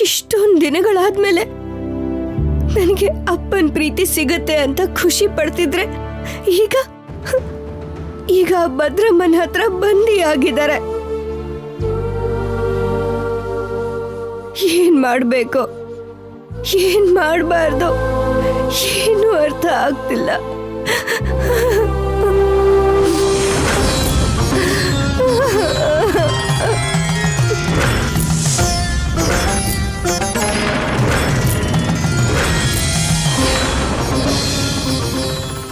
ಇಷ್ಟೊಂದು ದಿನಗಳಾದ್ಮೇಲೆ ನನಗೆ ಅಪ್ಪನ ಪ್ರೀತಿ ಸಿಗತ್ತೆ ಅಂತ ಖುಷಿ ಪಡ್ತಿದ್ರೆ ಈಗ ಈಗ ಭದ್ರಮ್ಮನ ಹತ್ರ ಬಂದಿ ಆಗಿದ್ದಾರೆ. ಏನ್ ಮಾಡ್ಬೇಕು, ಏನ್ ಮಾಡಬಾರ್ದು, ಏನು ಅರ್ಥ ಆಗ್ತಿಲ್ಲ.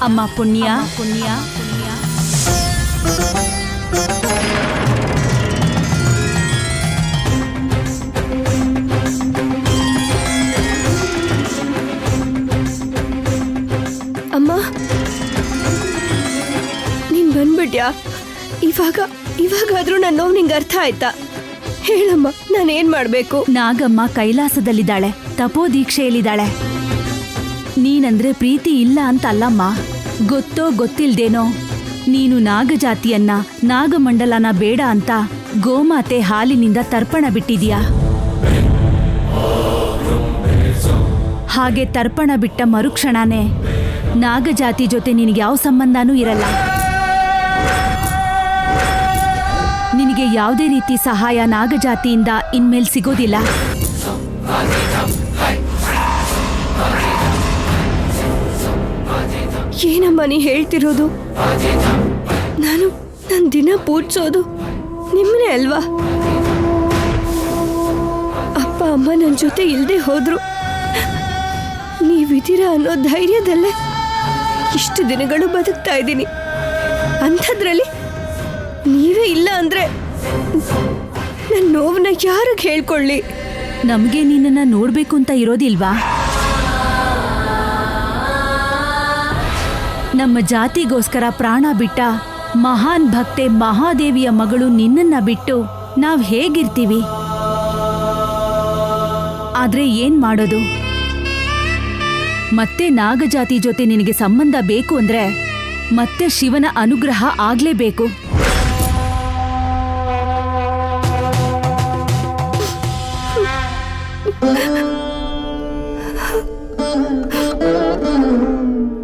ಅಮ್ಮ ಪುಣ್ಯ ಪುಣ್ಯ ಪುಣ್ಯ. ಅಮ್ಮ ನೀನ್ ಬಂದ್ಬಿಟ್ಯಾ? ಇವಾಗಾದ್ರೂ ನನ್ನ ನೋವು ನಿಂಗೆ ಅರ್ಥ ಆಯ್ತಾ? ಹೇಳಮ್ಮ, ನಾನೇನ್ ಮಾಡ್ಬೇಕು? ನಾಗಮ್ಮ ಕೈಲಾಸದಲ್ಲಿದ್ದಾಳೆ, ತಪೋದೀಕ್ಷೆಯಲ್ಲಿದ್ದಾಳೆ. ನೀನಂದ್ರೆ ಪ್ರೀತಿ ಇಲ್ಲ ಅಂತ ಅಲ್ಲಮ್ಮ, ಗೊತ್ತೋ ಗೊತ್ತಿಲ್ದೇನೋ ನೀನು ನಾಗಜಾತಿಯನ್ನ ನಾಗಮಂಡಲನ ಬೇಡ ಅಂತ ಗೋಮಾತೆ ಹಾಲಿನಿಂದ ತರ್ಪಣ ಬಿಟ್ಟಿದ್ಯಾ. ಹಾಗೆ ತರ್ಪಣ ಬಿಟ್ಟ ಮರುಕ್ಷಣನೇ ನಾಗಜಾತಿ ಜೊತೆ ನಿನಗೆ ಯಾವ ಸಂಬಂಧನೂ ಇರಲ್ಲ. ನಿನಗೆ ಯಾವುದೇ ರೀತಿ ಸಹಾಯ ನಾಗಜಾತಿಯಿಂದ ಇನ್ಮೇಲೆ ಸಿಗೋದಿಲ್ಲ. ಏನಮ್ಮ ನೀ ಹೇಳ್ತಿರೋದು? ನಾನು ದಿನ ಪೂಜಿಸೋದು ನಿಮ್ಮನೆ ಅಲ್ವಾ? ಅಪ್ಪ ಅಮ್ಮ ನನ್ನ ಜೊತೆ ಇಲ್ಲದೆ ಹೋದ್ರು, ನೀವಿದ್ದೀರಾ ಅನ್ನೋ ಧೈರ್ಯದಲ್ಲೇ ಇಷ್ಟು ದಿನಗಳು ಬದುಕ್ತಾ ಇದ್ದೀನಿ. ಅಂಥದ್ರಲ್ಲಿ ನೀವೇ ಇಲ್ಲ ಅಂದ್ರೆ ನನ್ನ ನೋವನ್ನ ಯಾರಿಗೆ ಹೇಳ್ಕೊಳ್ಳಿ? ನಮಗೆ ನಿನ್ನನ್ನ ನೋಡ್ಬೇಕು ಅಂತ ಇರೋದಿಲ್ವಾ? ನಮ್ಮ ಜಾತಿಗೋಸ್ಕರ ಪ್ರಾಣ ಬಿಟ್ಟ ಮಹಾನ್ ಭಕ್ತೆ ಮಹಾದೇವಿಯ ಮಗಳು ನಿನ್ನನ್ನ ಬಿಟ್ಟು ನಾವ್ ಹೇಗಿರ್ತೀವಿ? ಆದ್ರೆ ಏನ್ ಮಾಡೋದು? ಮತ್ತೆ ನಾಗಜಾತಿ ಜೊತೆ ನಿನಗೆ ಸಂಬಂಧ ಬೇಕು ಅಂದ್ರೆ ಮತ್ತೆ ಶಿವನ ಅನುಗ್ರಹ ಆಗ್ಲೇಬೇಕು.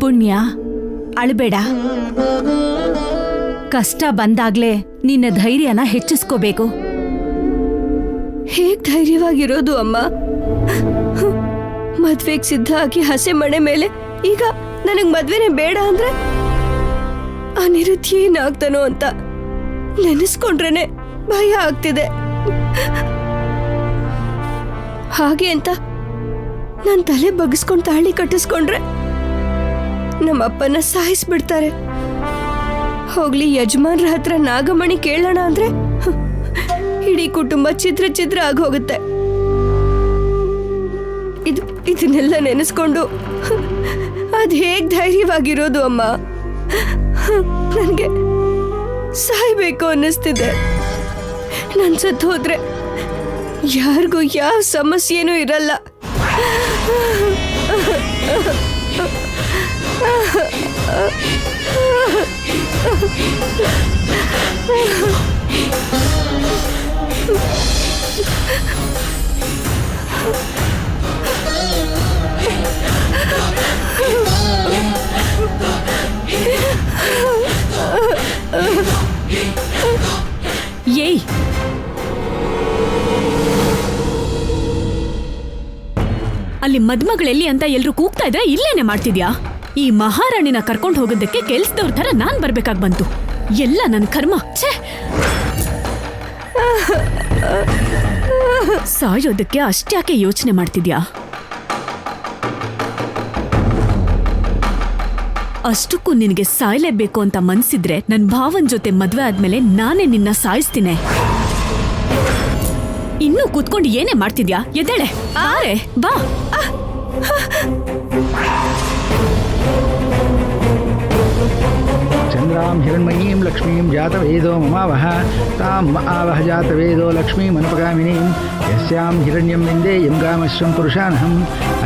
ಪುಣ್ಯ, ಅಳಬೇಡ. ಕಷ್ಟ ಬಂದಾಗ್ಲೇ ನಿನ್ನ ಧೈರ್ಯನ ಹೆಚ್ಚಿಸ್ಕೋಬೇಕು. ಹೇಗ್ ಧೈರ್ಯವಾಗಿರೋದು ಅಮ್ಮ? ಮದ್ವೆಗ್ ಸಿದ್ಧ ಆಗಿ ಹಸೆ ಮಣೆ ಮೇಲೆ ಈಗ ನನಗ್ ಮದ್ವೆನೇ ಬೇಡ ಅಂದ್ರೆ ಅನಿರುದ್ಧ ಏನಾಗ್ತಾನೋ ಅಂತ ನೆನೆಸ್ಕೊಂಡ್ರೇನೆ ಭಯ ಆಗ್ತಿದೆ. ಹಾಗೆ ಅಂತ ನಾನ್ ತಲೆ ಬಗ್ಸ್ಕೊಂಡ್ ತಾಳಿ ಕಟ್ಟಿಸ್ಕೊಂಡ್ರೆ ನಮ್ಮಪ್ಪನ ಸಾಯಿಸ್ಬಿಡ್ತಾರೆ. ಹೋಗ್ಲಿ, ಯಜಮಾನ್ರ ಹತ್ರ ನಾಗಮಣಿ ಕೇಳೋಣ ಅಂದ್ರೆ ಇಡೀ ಕುಟುಂಬ ಚಿತ್ರ ಆಗೋಗುತ್ತೆ. ಇದನ್ನೆಲ್ಲ ನೆನೆಸ್ಕೊಂಡು ಅದ್ ಹೇಗ್ ಧೈರ್ಯವಾಗಿರೋದು ಅಮ್ಮ? ನನ್ಗೆ ಸಾಯ್ಬೇಕು ಅನ್ನಿಸ್ತಿದೆ. ನನ್ ಸತ್ತು ಹೋದ್ರೆ ಯಾರಿಗೂ ಯಾವ ಸಮಸ್ಯೆನೂ ಇರಲ್ಲ. ಏಯ್, ಅಲ್ಲಿ ಮದ್ಮಗಳೆಲ್ಲಿ ಅಂತ ಎಲ್ರು ಕೂಗ್ತಾ ಇದ್ರೆ ಇಲ್ಲೇನೆ ಮಾಡ್ತಿದ್ಯಾ? ಈ ಮಹಾರಾಣಿನ ಕರ್ಕೊಂಡು ಹೋಗೋದಕ್ಕೆ ಕೆಲ್ಸದವ್ರ ತರ ನಾನ್ ಬರ್ಬೇಕಾಗ್ ಬಂತು. ಎಲ್ಲ ನನ್ ಕರ್ಮ. ಛೇ, ಸಾಯೋದಕ್ಕೆ ಅಷ್ಟ್ಯಾಕೆ ಯೋಚನೆ ಮಾಡ್ತಿದ್ಯಾ? ಅಷ್ಟಕ್ಕೂ ನಿನಗೆ ಸಾಯ್ಲೇಬೇಕು ಅಂತ ಮನ್ಸಿದ್ರೆ ನನ್ ಭಾವನ್ ಜೊತೆ ಮದ್ವೆ ಆದ್ಮೇಲೆ ನಾನೇ ನಿನ್ನ ಸಾಯಿಸ್ತೀನಿ. ಇನ್ನೂ ಕೂತ್ಕೊಂಡು ಏನೇ ಮಾಡ್ತಿದ್ಯಾ? ಎದ್ದೇಳೆ, ಬಾರೆ, ಬಾ. ಚಂದ್ರಾಂ ಹಿರಣ್ಮಯೀಂ ಲಕ್ಷ್ಮೀಂ ಜಾತವೇದೋ ಮಮಾವಹ ತಾಂ ಆವಹ ಜಾತವೇದೋ ಲಕ್ಷ್ಮೀಮನುಪಗಾಮಿನೀಂ ಯಸ್ಯಾಂ ಹಿರಣ್ಯಂ ವಿಂದೇಯಂ ಗಾಮಶ್ವಂ ಪುರುಷಾನಹಂ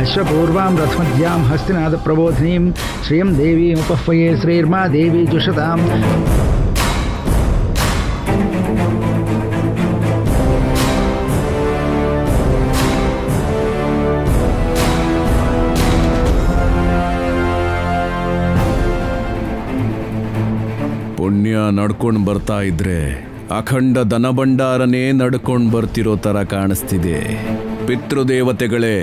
ಅಶ್ವಪೂರ್ವಾಂ ರಥಮಧ್ಯಾಂ ಹಸ್ತಿನಾದ ಪ್ರಬೋಧಿನೀಂ ಶ್ರಿಯಂ ದೇವೀಮುಪಹ್ವಯೇ ಶ್ರೀರ್ಮಾ ದೇವಿ ಜುಷತಾಂ. ಪುಣ್ಯ ನಡ್ಕೊಂಡು ಬರ್ತಾ ಇದ್ರೆ ಅಖಂಡ ಧನಭಂಡಾರನೇ ನಡ್ಕೊಂಡು ಬರ್ತಿರೋ ಥರ ಕಾಣಿಸ್ತಿದೆ. ಪಿತೃದೇವತೆಗಳೇ,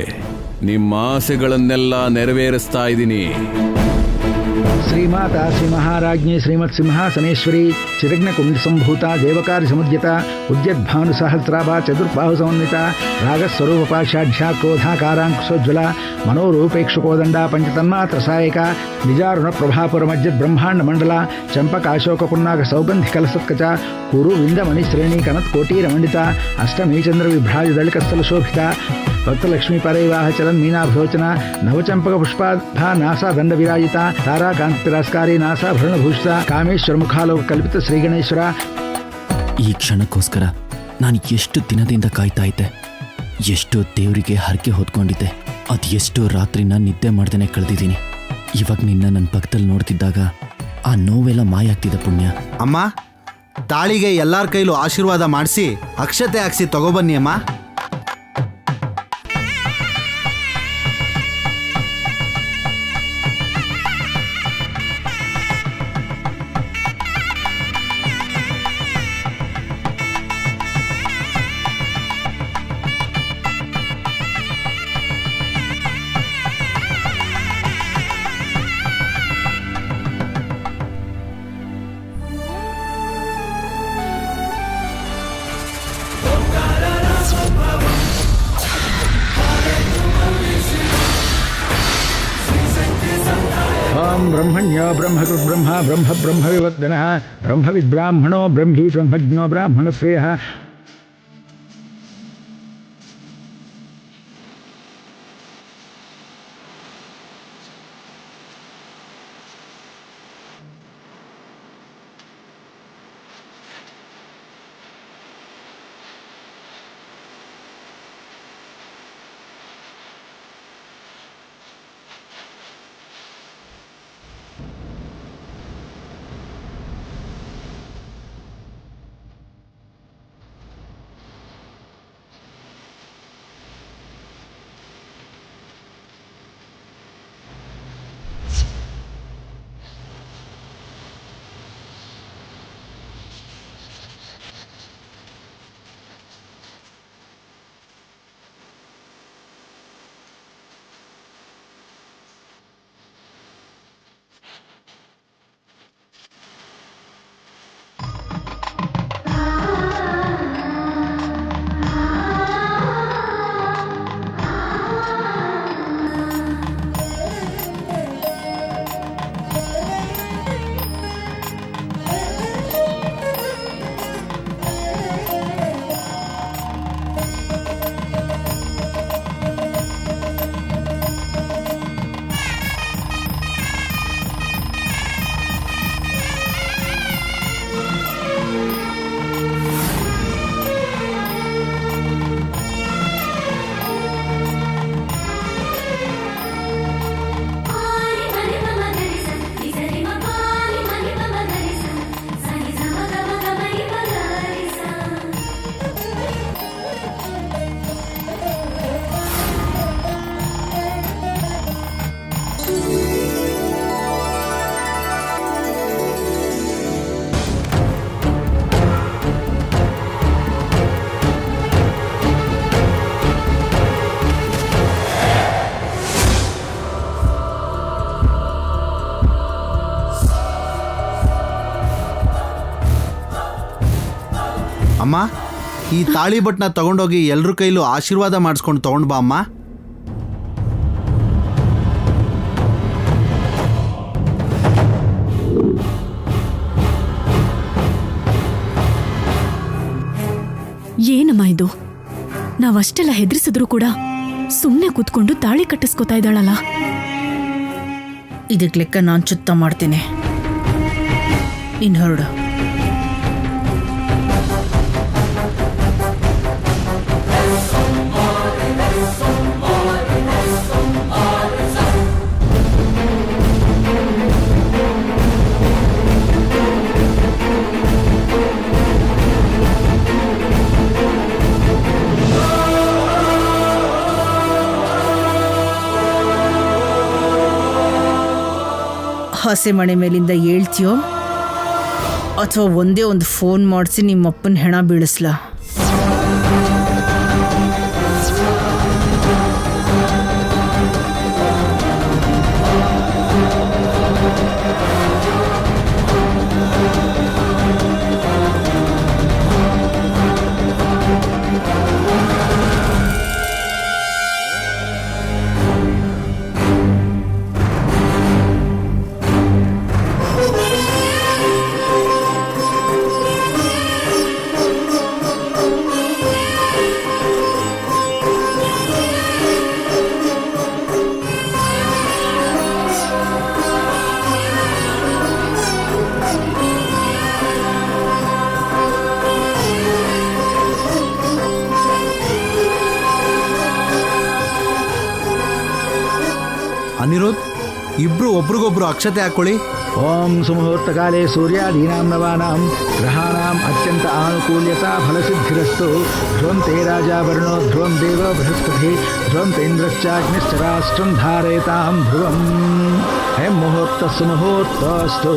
ನಿಮ್ಮ ಆಸೆಗಳನ್ನೆಲ್ಲ ನೆರವೇರಿಸ್ತಾ ಇದ್ದೀನಿ. ಶ್ರೀಮಾತಾ ಶ್ರೀ ಮಹಾರಾಜ್ಞಿ ಶ್ರೀಮತ್ ಸಿಂಹಾಸನೇಶ್ವರಿ ಚಿರಗ್ನಕುಂಡ ಸಂಭೂತ ದೇವಕಾರ್ಯ ಸಮುದ್ಯತ ಉದ್ಯದ್ಭಾನು ಸಹಸ್ರಾಭ ಚತುರ್ಬಾಹು ಸಮನ್ವಿತ ರಾಗಸ್ವರೂಪಾಷಾಢ್ಯ ಕ್ರೋಧಾಕಾರಾಂಕುಶೋಜ್ವಲ ಮನೋರೂಪೇಕ್ಷುಕೋದಂಡ ಪಂಚತನ್ಮಾತ್ರ ಸಹಾಯಕ ನಿಜಾರುಣ ಪ್ರಭಾಪುರ ಮಜ್ಜದ್ ಬ್ರಹ್ಮಾಂಡ ಮಂಡಲ ಚಂಪಕಾಶೋಕ ಪುನ್ನಾಗ ಸೌಗಂಧಿ ಕಲಸತ್ಕಚ ಕುರು ವಿಂದಮಣಿ ಶ್ರೇಣಿ ಕನತ್ ಕೋಟೀರ ಮಂಡಿತ ಅಷ್ಟಮೀ ಚಂದ್ರ ವಿಭ್ರಾಜ ದಳಿಕಸ್ಥಲ ಶೋಭಿತ ಭಕ್ತಲಕ್ಷ್ಮೀ ಪರೈವಾಹ ಚಲನ್ ಮೀನಾಭೋಚನ ನವಚಂಪಕ ಪುಷ್ಪಾಭ ನಾಸಾ ದಂಡ ವಿರಾಜಿತ ತಾರಾಕಾಂತ ತಿರಸ್ಕಾರಿ ನಾಸಾ ಭರಣಭೂಷಿತ ಕಾಮೇಶ್ವರ ಮುಖಾಲೋಕ ಕಲ್ಪಿತ ಶ್ರೀಗಣೇಶ್ವರ. ಈ ಕ್ಷಣಕ್ಕೋಸ್ಕರ ನಾನು ಎಷ್ಟು ದಿನದಿಂದ ಕಾಯ್ತಾ ಇದ್ದೆ. ಎಷ್ಟೋ ದೇವರಿಗೆ ಹರಕೆ ಹೊತ್ಕೊಂಡಿದ್ದೆ. ಅದು ಎಷ್ಟೋ ರಾತ್ರಿನ ನಿದ್ದೆ ಮಾಡ್ದೇನೆ ಕಳೆದಿದ್ದೀನಿ. ಇವಾಗ ನಿನ್ನ ನನ್ನ ಪಕ್ಕದಲ್ಲಿ ನೋಡ್ತಿದ್ದಾಗ ಆ ನೋವೆಲ್ಲ ಮಾಯ ಆಗ್ತಿದೆ ಪುಣ್ಯ. ಅಮ್ಮ, ತಾಳಿಗೆ ಎಲ್ಲರ ಕೈಲೂ ಆಶೀರ್ವಾದ ಮಾಡಿಸಿ ಅಕ್ಷತೆ ಹಾಕ್ಸಿ ತಗೊಬನ್ನಿ ಅಮ್ಮ. ಓಂ ಬ್ರಹ್ಮಣ್ಯೋ ಬ್ರಹ್ಮಕೃತ್ ಬ್ರಹ್ಮ ಬ್ರಹ್ಮ ಬ್ರಹ್ಮವಿವರ್ಧನಃ ಬ್ರಹ್ಮವಿದ್ಬ್ರಾಹ್ಮಣೋ ಬ್ರಹ್ಮಿ ಬ್ರಹ್ಮಜ್ಞೋ ಬ್ರಾಹ್ಮಣಶ್ರೇಯಃ. ಅಮ್ಮ, ಈ ತಾಳಿ ಬಟ್ನ ತಗೊಂಡೋಗಿ ಎಲ್ರ ಕೈಲೂ ಆಶೀರ್ವಾದ ಮಾಡಿಸ್ಕೊಂಡು ತಗೊಂಡು ಬಾ ಅಮ್ಮ. ಏನಮ್ಮ ಇದು? ನಾವಷ್ಟೆಲ್ಲ ಹೆದರಿಸಿದ್ರು ಕೂಡ ಸುಮ್ಮನೆ ಕೂತ್ಕೊಂಡು ತಾಳಿ ಕಟ್ಟಿಸ್ಕೊತಾ ಇದ್ದಾಳಲ್ಲ. ಇದಕ್ಕೆ ಲೆಕ್ಕ ನಾನು ಚುತ್ತ ಮಾಡ್ತೀನಿ. ಇನ್ನು ಹೊರಡು. ಹಸೆ ಮಣೆ ಮೇಲಿಂದ ಏಳ್ತೀಯೋ ಅಥವಾ ಒಂದೇ ಒಂದು ಫೋನ್ ಮಾಡಿಸಿ ನಿಮ್ಮಪ್ಪನ ಹೆಣ ಬೀಳಿಸ್ಲಾ? ಅನಿರುದ್ಧ್, ಇಬ್ರು ಒಬ್ರಿಗೊಬ್ರು ಅಕ್ಷತೆ ಹಾಕೊಳ್ಳಿ. ಓಂ ಸುಮುಹೂರ್ತಕಾಲೇ ಸೂರ್ಯಾದೀನಾಂ ನವಾನಾಂ ಗ್ರಹಾಣಾಂ ಅತ್ಯಂತ ಆನುಕೂಲ್ಯತಾ ಫಲಸಿದ್ಧಿರಸ್ತು. ಧ್ರುವಂತೆ ರಾಜಾ ವರ್ಣೋ ಧ್ರುವಂ ದೇವ ಬೃಹಸ್ಪತಿ ಧ್ರುವಂತೆ ಇಂದ್ರಶ್ಚಾಗ್ನಿಶ್ಚ ರಾಷ್ಟ್ರಂ ಧಾರಯತಾಂ ಧ್ರುವಂ. ಹೆಂ ಮುಹೂರ್ತ ಸುಮುಹೂರ್ತೋಸ್ತು.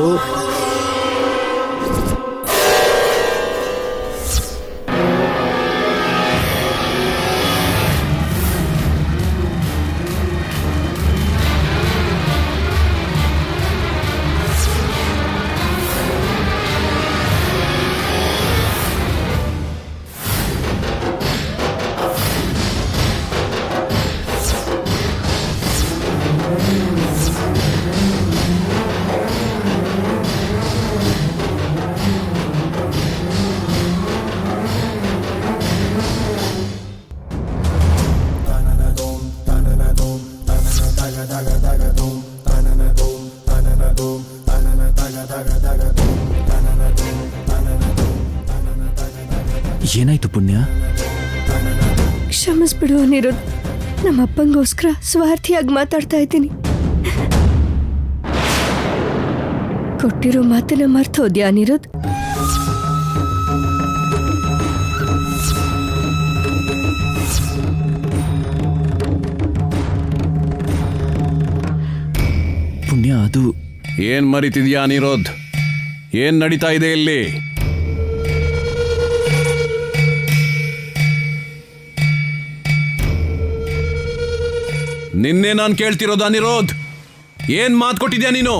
ಏನಾಯ್ತು ಪುಣ್ಯ? ಕ್ಷಮಿಸ್ಬಿಡು ಅನಿರುದ್ಧ್, ನಮ್ಮಪ್ಪಂಗೋಸ್ಕರ ಸ್ವಾರ್ಥಿಯಾಗಿ ಮಾತಾಡ್ತಾ ಇದ್ದೀನಿ. ಕೊಟ್ಟಿರೋ ಮಾತನ್ನ ಮರ್ತೋದ್ಯಾ ಅನಿರುದ್ಧ್? ಪುಣ್ಯ, ಅದು ಏನ್ ಮರಿತಿದ್ಯಾ ಅನಿರುದ್ಧ್? ಏನ್ ನಡೀತಾ ಇದೆ ಇಲ್ಲಿ? ನಿನ್ನೆ ನಾನು ಕೇಳ್ತಿರೋದು ಅನಿರುದ್ಧ್, ಏನ್ ಮಾತು ಕೊಟ್ಟಿದ್ಯಾ ನೀನು?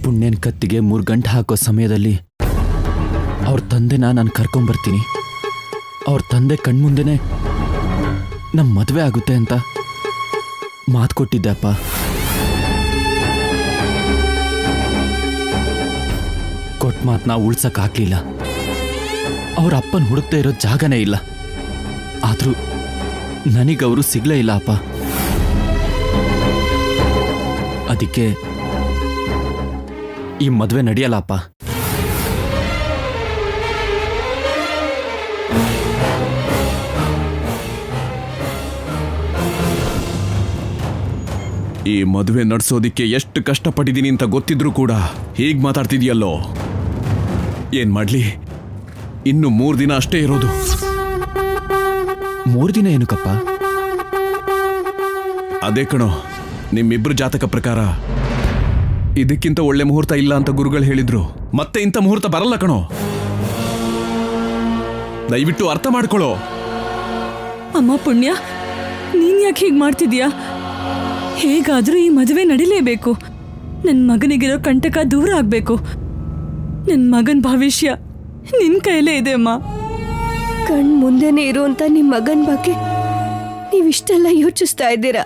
ಪುಣ್ಯನ ಕತ್ತಿಗೆ 3 ಗಂಟೆ ಹಾಕೋ ಸಮಯದಲ್ಲಿ ಅವ್ರ ತಂದೆನ ನಾನು ಕರ್ಕೊಂಬರ್ತೀನಿ, ಅವ್ರ ತಂದೆ ಕಣ್ಮುಂದೆನೆ ನಮ್ಮ ಮದುವೆ ಆಗುತ್ತೆ ಅಂತ ಮಾತು ಕೊಟ್ಟಿದ್ದೆ ಅಪ್ಪ. ಕೊಟ್ಟ ಮಾತನ್ನ ಉಳ್ಸಕ್ಕಾಗ್ಲಿಲ್ಲ. ಅವ್ರ ಅಪ್ಪನ ಹುಡುಕ್ತಾ ಇರೋ ಜಾಗನೇ ಇಲ್ಲ. ಆದ್ರೂ ನನಗವರು ಸಿಗ್ಲೇ ಇಲ್ಲ ಅಪ್ಪ. ಅದಕ್ಕೆ ಈ ಮದುವೆ ನಡೆಯಲ್ಲ ಅಪ್ಪ. ಈ ಮದುವೆ ನಡೆಸೋದಿಕ್ಕೆ ಎಷ್ಟು ಕಷ್ಟಪಟ್ಟಿದ್ದೀನಿ ಅಂತ ಗೊತ್ತಿದ್ರೂ ಕೂಡ ಹೀಗ್ ಮಾತಾಡ್ತಿದ್ಯಲ್ಲೋ. ಏನ್ ಮಾಡ್ಲಿ, ಇನ್ನು 3 ದಿನ ಅಷ್ಟೇ ಇರೋದು. 3 ದಿನ ಏನಕ್ಕಪ್ಪ? ಅದೇ ಕಣೋ, ನಿಮ್ಮಿಬ್ರು ಜಾತಕ ಪ್ರಕಾರ ಇದಕ್ಕಿಂತ ಒಳ್ಳೆ ಮುಹೂರ್ತ ಇಲ್ಲ ಅಂತ ಗುರುಗಳು ಹೇಳಿದ್ರು. ಮತ್ತೆ ಇಂಥ ಮುಹೂರ್ತ ಬರಲ್ಲ ಕಣೋ, ದಯವಿಟ್ಟು ಅರ್ಥ ಮಾಡ್ಕೊಳ್ಳೋ. ಅಮ್ಮ ಪುಣ್ಯ, ನೀನ್ ಯಾಕೆ ಹೀಗೆ ಮಾಡ್ತಿದ್ಯಾ? ಹೇಗಾದ್ರೂ ಈ ಮದುವೆ ನಡಿಲೇಬೇಕು. ನನ್ನ ಮಗನಿಗಿರೋ ಕಂಟಕ ದೂರ ಆಗ್ಬೇಕು. ನನ್ನ ಮಗನ ಭವಿಷ್ಯ ನಿನ್ ಕೈಲೇ ಇದೆ ಅಮ್ಮ. ಕಣ್ ಮುಂದೆನೆ ಇರುವಂತ ನಿಮ್ ಮಗನ್ ಬಗ್ಗೆ ನೀವಿಷ್ಟೆಲ್ಲ ಯೋಚಿಸ್ತಾ ಇದ್ದೀರಾ?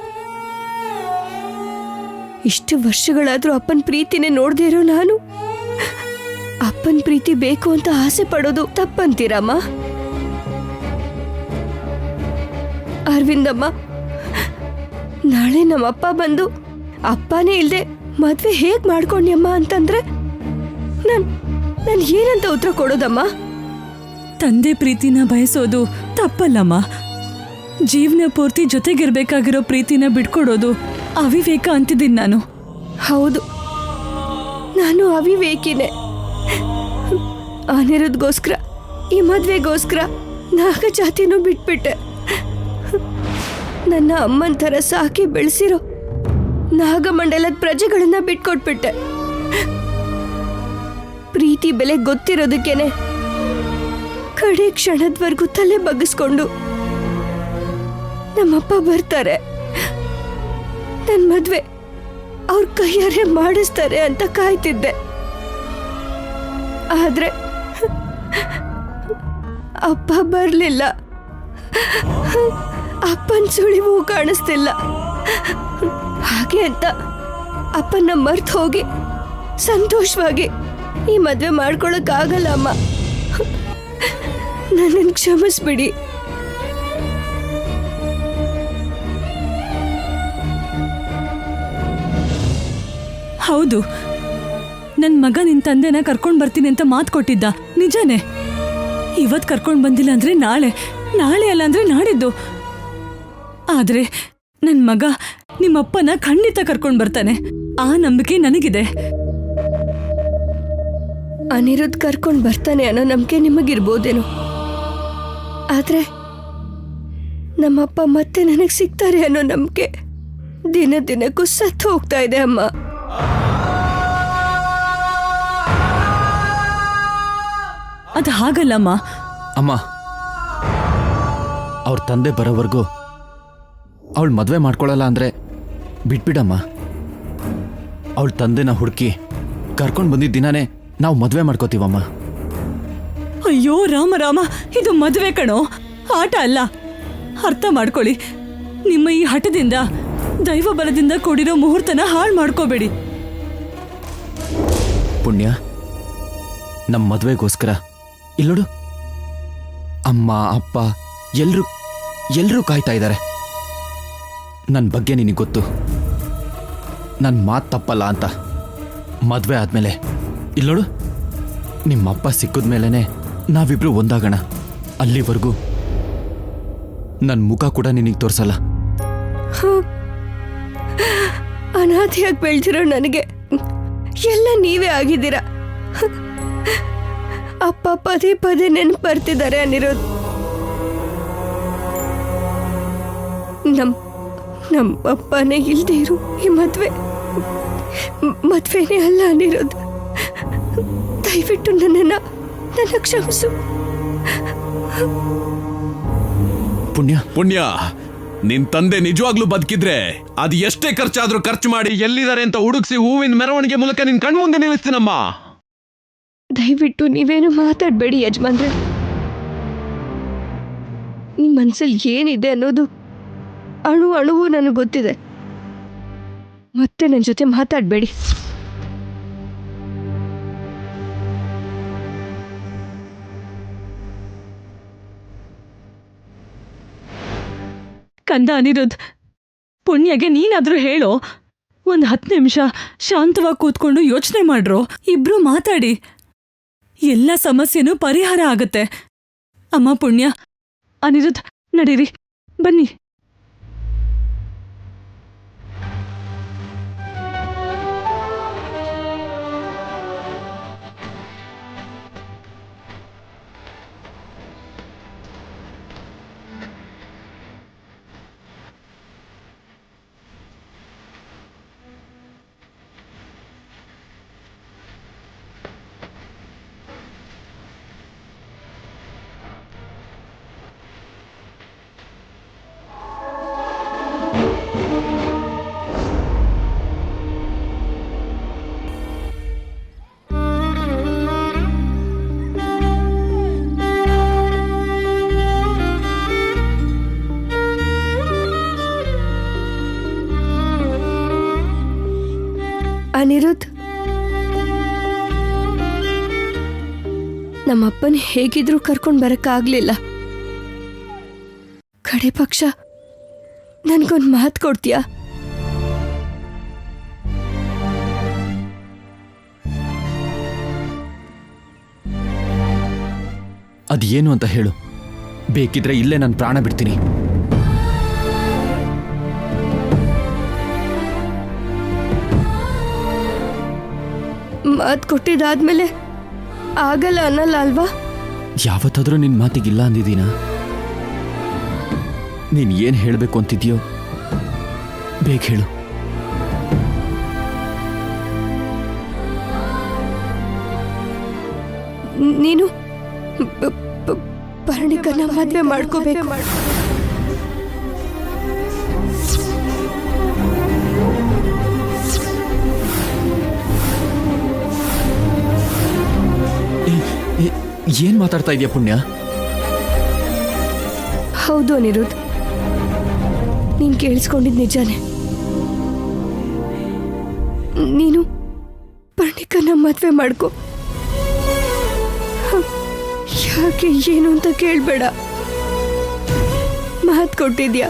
ಇಷ್ಟು ವರ್ಷಗಳಾದ್ರೂ ಅಪ್ಪನ ಪ್ರೀತಿನೇ ನೋಡ್ದೇ ಇರೋ ನಾನು ಅಪ್ಪನ ಪ್ರೀತಿ ಬೇಕು ಅಂತ ಆಸೆ ಪಡೋದು ತಪ್ಪಂತೀರಮ್ಮ? ಅರವಿಂದಮ್ಮ, ನಾಳೆ ನಮ್ಮಪ್ಪ ಬಂದು ಅಪ್ಪನೇ ಇಲ್ದೆ ಮದ್ವೆ ಹೇಗ್ ಮಾಡ್ಕೊಂಡ್ಯಮ್ಮ ಅಂತಂದ್ರೆ ನಾನು ಏನಂತ ಉತ್ತರ ಕೊಡೋದಮ್ಮ? ತಂದೆ ಪ್ರೀತಿನ ಬಯಸೋದು ತಪ್ಪಲ್ಲಮ್ಮ. ಜೀವನ ಪೂರ್ತಿ ಜೊತೆಗಿರ್ಬೇಕಾಗಿರೋ ಪ್ರೀತಿನ ಬಿಟ್ಕೊಡೋದು ಅವಿವೇಕ ಅಂತಿದ್ದೀನಿ ನಾನು. ಹೌದು, ನಾನು ಅವಿವೇಕಿನೇ. ಅನಿರುದ್ಧಗೋಸ್ಕರ, ಈ ಮದ್ವೆಗೋಸ್ಕರ ನಾಗಜಾತಿನೂ ಬಿಟ್ಬಿಟ್ಟೆ. ನನ್ನ ಅಮ್ಮನ ಥರ ಸಾಕಿ ಬೆಳೆಸಿರೋ ನಾಗಮಂಡಲದ ಪ್ರಜೆಗಳನ್ನ ಬಿಟ್ಕೊಟ್ಬಿಟ್ಟೆ. ಪ್ರೀತಿ ಬೆಲೆ ಗೊತ್ತಿರೋದಕ್ಕೇನೆ ಕಡೆ ಕ್ಷಣದವರೆಗೂ ತಲೆ ಬಗ್ಗಿಸ್ಕೊಂಡು ನಮ್ಮಪ್ಪ ಬರ್ತಾರೆ, ನನ್ನ ಮದ್ವೆ ಅವ್ರ ಕೈಯಾರೆ ಮಾಡಿಸ್ತಾರೆ ಅಂತ ಕಾಯ್ತಿದ್ದೆ. ಆದ್ರೆ ಅಪ್ಪ ಬರ್ಲಿಲ್ಲ. ಅಪ್ಪನ ಸುಳಿವು ಕಾಣಿಸ್ತಿಲ್ಲ. ಹಾಗೆ ಅಂತ ಅಪ್ಪನ ಮರ್ತು ಹೋಗಿ ಸಂತೋಷವಾಗಿ ಈ ಮದ್ವೆ ಮಾಡ್ಕೊಳಕ್ಕಾಗಲ್ಲ ಅಮ್ಮ. ನನ್ನನ್ನು ಕ್ಷಮಿಸ್ಬಿಡಿ. ಹೌದು, ನನ್ನ ಮಗ ನಿನ್ ತಂದೆನ ಕರ್ಕೊಂಡ್ ಬರ್ತೀನಿ ಅಂತ ಮಾತು ಕೊಟ್ಟಿದ್ದ, ನಿಜಾನೇ. ಇವತ್ ಕರ್ಕೊಂಡ್ ಬಂದಿಲ್ಲ ಅಂದ್ರೆ ನಾಳೆ, ನಾಳೆ ಅಲ್ಲ ಅಂದ್ರೆ ನಾಡಿದ್ದು. ಆದ್ರೆ ನನ್ ಮಗ ನಿಮ್ಮಪ್ಪನ ಖಂಡಿತ ಕರ್ಕೊಂಡ್ ಬರ್ತಾನೆ, ಆ ನಂಬಿಕೆ ನನಗಿದೆ. ಅನಿರುದ್ಧ್ ಕರ್ಕೊಂಡ್ ಬರ್ತಾನೆ ಅನ್ನೋ ನಂಬಿಕೆ ನಿಮಗಿರ್ಬೋದೇನೋ, ಆದ್ರೆ ನಮ್ಮಪ್ಪ ಮತ್ತೆ ನನಗೆ ಸಿಗ್ತಾರೆ ಅನ್ನೋ ನಂಬಿಕೆ ದಿನ ದಿನಕ್ಕೂ ಸತ್ತು ಹೋಗ್ತಾ ಇದೆ ಅಮ್ಮ. ಅದು ಹಾಗಲ್ಲಮ್ಮ. ಅಮ್ಮ, ಅವ್ರ ತಂದೆ ಬರೋವರೆಗೂ ಅವಳು ಮದುವೆ ಮಾಡ್ಕೊಳ್ಳಲ್ಲ ಅಂದರೆ ಬಿಟ್ಬಿಡಮ್ಮ. ಅವಳ ತಂದೆನ ಹುಡುಕಿ ಕರ್ಕೊಂಡು ಬಂದಿದ್ದ ದಿನಾನೇ ನಾವು ಮದುವೆ ಮಾಡ್ಕೋತೀವಮ್ಮ. ಅಯ್ಯೋ ರಾಮ ರಾಮ, ಇದು ಮದುವೆ ಕಣೋ, ಆಟ ಅಲ್ಲ. ಅರ್ಥ ಮಾಡ್ಕೊಳ್ಳಿ. ನಿಮ್ಮ ಈ ಹಠದಿಂದ, ದೈವ ಬಲದಿಂದ ಕೂಡಿರೋ ಮುಹೂರ್ತನ ಹಾಳು ಮಾಡ್ಕೋಬೇಡಿ. ಪುಣ್ಯ, ನಮ್ಮ ಮದುವೆಗೋಸ್ಕರ ಇಲ್ಲೋಡು, ಅಮ್ಮ ಅಪ್ಪ ಎಲ್ಲರೂ ಕಾಯ್ತಾ ಇದ್ದಾರೆ. ನನ್ನ ಬಗ್ಗೆ ನಿನಗೆ ಗೊತ್ತು, ನನ್ನ ಮಾತು ತಪ್ಪಲ್ಲ ಅಂತ. ಮದುವೆ ಆದಮೇಲೆ ಇಲ್ಲೋಡು, ನಿಮ್ಮಪ್ಪ ಸಿಕ್ಕಿದ ಮೇಲೇ ನಾವಿಬ್ರು ಒಂದಾಗೋಣ. ಅಲ್ಲಿವರೆಗೂ ನನ್ನ ಮುಖ ಕೂಡ ನಿನಗೆ ತೋರಿಸಲ್ಲ. ಅನಾಥಿಯಾಗಿ ಬೆಳೆದಿರೋ ನನಗೆ ಎಲ್ಲ ನೀವೇ ಆಗಿದ್ದೀರಾ. ಅಪ್ಪ ಪದೇ ಪದೇ ನೆನಪು ಬರ್ತಿದ್ದಾರೆ ಅನಿರುದ್ಧ್. ನಮ್ಮಪ್ಪನೇ ಇಲ್ದೇ ಇರು ಈ ಮದ್ವೆನೇ ಅಲ್ಲ ಅನಿರುದ್ಧ್. ದಯವಿಟ್ಟು ನನ್ನ ಕ್ಷಮಿಸು. ಪುಣ್ಯ, ನಿನ್ ತಂದೆ ನಿಜವಾಗ್ಲೂ ಬದುಕಿದ್ರೆ ಅದು ಎಷ್ಟೇ ಖರ್ಚಾದ್ರೂ ಖರ್ಚು ಮಾಡಿ ಎಲ್ಲಿದ್ದಾರೆ ಅಂತ ಹುಡುಕ್ಸಿ ಹೂವಿನ ಮೆರವಣಿಗೆ ಮೂಲಕ ನಿನ್ ಕಣ್ಮುಂದೆ ನಿಲ್ಲಿಸ್ತೀನಮ್ಮ. ದಯವಿಟ್ಟು ನೀವೇನು ಮಾತಾಡಬೇಡಿ ಯಜಮಾನ್ರೆ. ನಿಮ್ಮ ಮನಸ್ಸಲ್ಲಿ ಏನಿದೆ ಅನ್ನೋದು ಅಣುವು ನನಗೆ ಗೊತ್ತಿದೆ. ಮತ್ತೆ ನನ್ನ ಜೊತೆ ಮಾತಾಡಬೇಡಿ. ಕಂದ ಅನಿರುದ್ಧ್, ಪುಣ್ಯಗೆ ನೀನಾದ್ರೂ ಹೇಳೋ. 10 ನಿಮಿಷ ಶಾಂತವಾಗಿ ಕೂತ್ಕೊಂಡು ಯೋಚನೆ ಮಾಡ್ರೋ. ಇಬ್ರು ಮಾತಾಡಿ, ಎಲ್ಲ ಸಮಸ್ಯೆನೂ ಪರಿಹಾರ ಆಗತ್ತೆ. ಅಮ್ಮ ಪುಣ್ಯ, ಅನಿರುದ್ಧ್ ನಡೀರಿ, ಬನ್ನಿ. ಅನಿರುದ್ಧ್, ನಮ್ಮಪ್ಪನ ಹೇಗಿದ್ರೂ ಕರ್ಕೊಂಡು ಬರಕ್ಕಾಗ್ಲಿಲ್ಲ. ಕಡೆ ಪಕ್ಷ ನನ್ಗೊಂದು ಮಾತು ಕೊಡ್ತೀಯಾ? ಅದೇನು ಅಂತ ಹೇಳು, ಬೇಕಿದ್ರೆ ಇಲ್ಲೇ ನಾನು ಪ್ರಾಣ ಬಿಡ್ತೀನಿ. ಮಾತು ಕೊಟ್ಟಿದ್ದಾದ್ಮೇಲೆ ಆಗಲ್ಲ ಅನ್ನಲ್ಲ ಅಲ್ವಾ? ಯಾವತ್ತಾದ್ರೂ ನಿನ್ನ ಮಾತಿಗಿಲ್ಲ ಅಂದಿದ್ದೀನ? ನೀನು ಏನು ಹೇಳಬೇಕು ಅಂತಿದ್ಯೋ ಬೇಗ ಹೇಳು. ನೀನು ಪರ್ಣಿಕನ ಮದುವೆ ಮಾಡ್ಕೋಬೇಕು. ಏನ್ ಮಾತಾಡ್ತಾ ಇದೀಯ ಪುಣ್ಯ? ಹೌದು ಅನಿರುದ್ಧ್, ನೀನು ಕೇಳಿಸ್ಕೊಂಡಿದ್ದು ನಿಜಾನೇ. ನೀನು ಪರ್ಣಿಕನ ಮದುವೆ ಮಾಡ್ಕೋ. ಯಾಕೆ ಏನು ಅಂತ ಕೇಳಬೇಡ. ಮಾತು ಕೊಟ್ಟಿದ್ಯಾ.